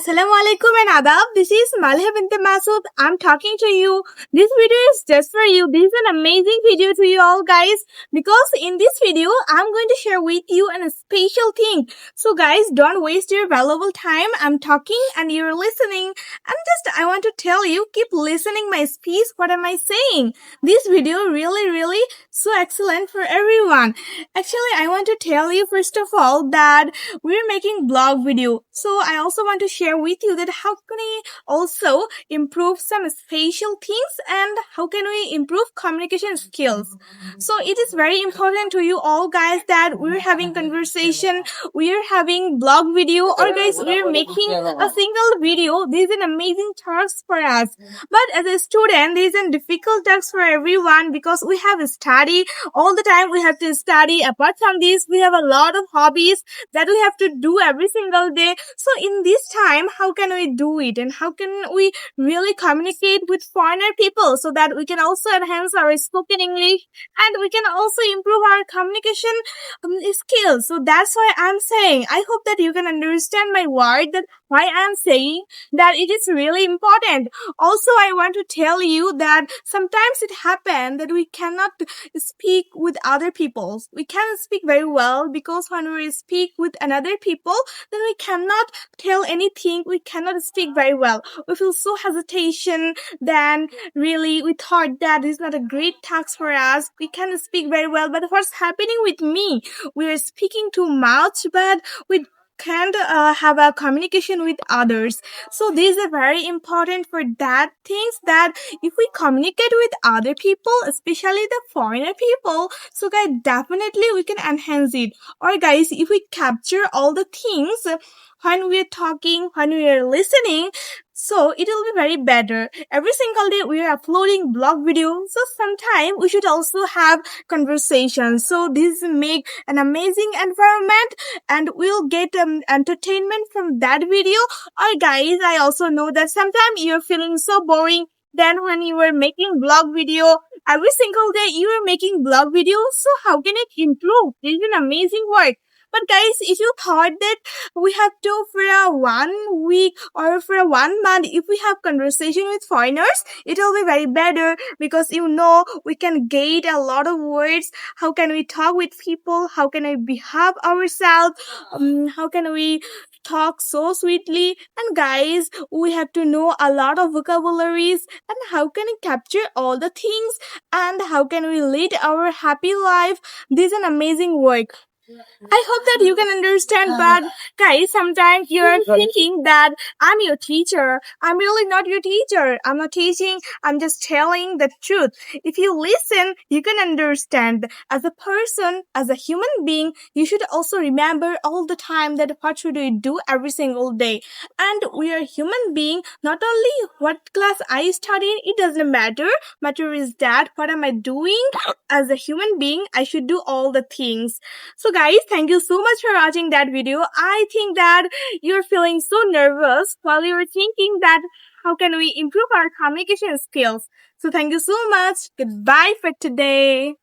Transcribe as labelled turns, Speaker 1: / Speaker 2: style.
Speaker 1: Assalamualaikum and adab. This is Maliha bint Masood. I'm talking to you. This video is just for you. This is an amazing video to you all guys because in this video I'm going to share with you a special thing. So guys, don't waste your valuable time. I'm talking and you're listening. I want to tell you, keep listening my speech. What am I saying? This video really so excellent for everyone. Actually, I want to tell you first of all that we're making blog video. So I also want to share with you that how can we also improve some spatial things and how can we improve communication skills. So it is very important to you all guys that we're having conversation, we're having blog video, or guys we're making a single video. This is an amazing task for us. But as a student, this is a difficult task for everyone because we have to study all the time. We have to study. Apart from this, we have a lot of hobbies that we have to do every single day. So in this time, how can we do it and how can we really communicate with foreigner people so that we can also enhance our spoken English and we can also improve our communication skills. So that's why I'm saying, I hope that you can understand my word, that why I'm saying that it is really important. Also, I want to tell you that sometimes it happens that we cannot speak with other people. We cannot speak very well because when we speak with another people, then we cannot tell anything. We cannot speak very well. We feel so hesitation. Then really we thought that is not a great task for us. We cannot speak very well. But what's happening with me? We are speaking too much, but we can't have a communication with others. So these are very important for that things that if we communicate with other people, especially the foreigner people, so guys definitely we can enhance it. Or guys, if we capture all the things when we are talking, when we are listening, so it will be very better. Every single day we are uploading blog videos. So sometime we should also have conversations. So this make an amazing environment and we'll get entertainment from that video. Or guys, I also know that sometimes you're feeling so boring. Then when you were making blog video, every single day you are making blog videos. So how can it improve? This is an amazing work. But guys, if you thought that we have to for a 1 week or for a 1 month, if we have conversation with foreigners, it will be very better because we can get a lot of words. How can we talk with people? How can we behave ourselves? How can we talk so sweetly? And guys, we have to know a lot of vocabularies and how can we capture all the things and how can we lead our happy life. This is an amazing work. I hope that you can understand, but guys, sometimes you're thinking that I'm your teacher. I'm really not your teacher. I'm not teaching. I'm just telling the truth. If you listen, you can understand. As a person, as a human being, you should also remember all the time that what should we do every single day. And we are human being. Not only what class I study in, it doesn't matter. Matter is that what am I doing as a human being? I should do all the things. So guys, thank you so much for watching that video. I think that you're feeling so nervous while you're thinking that how can we improve our communication skills. So thank you so much. Goodbye for today.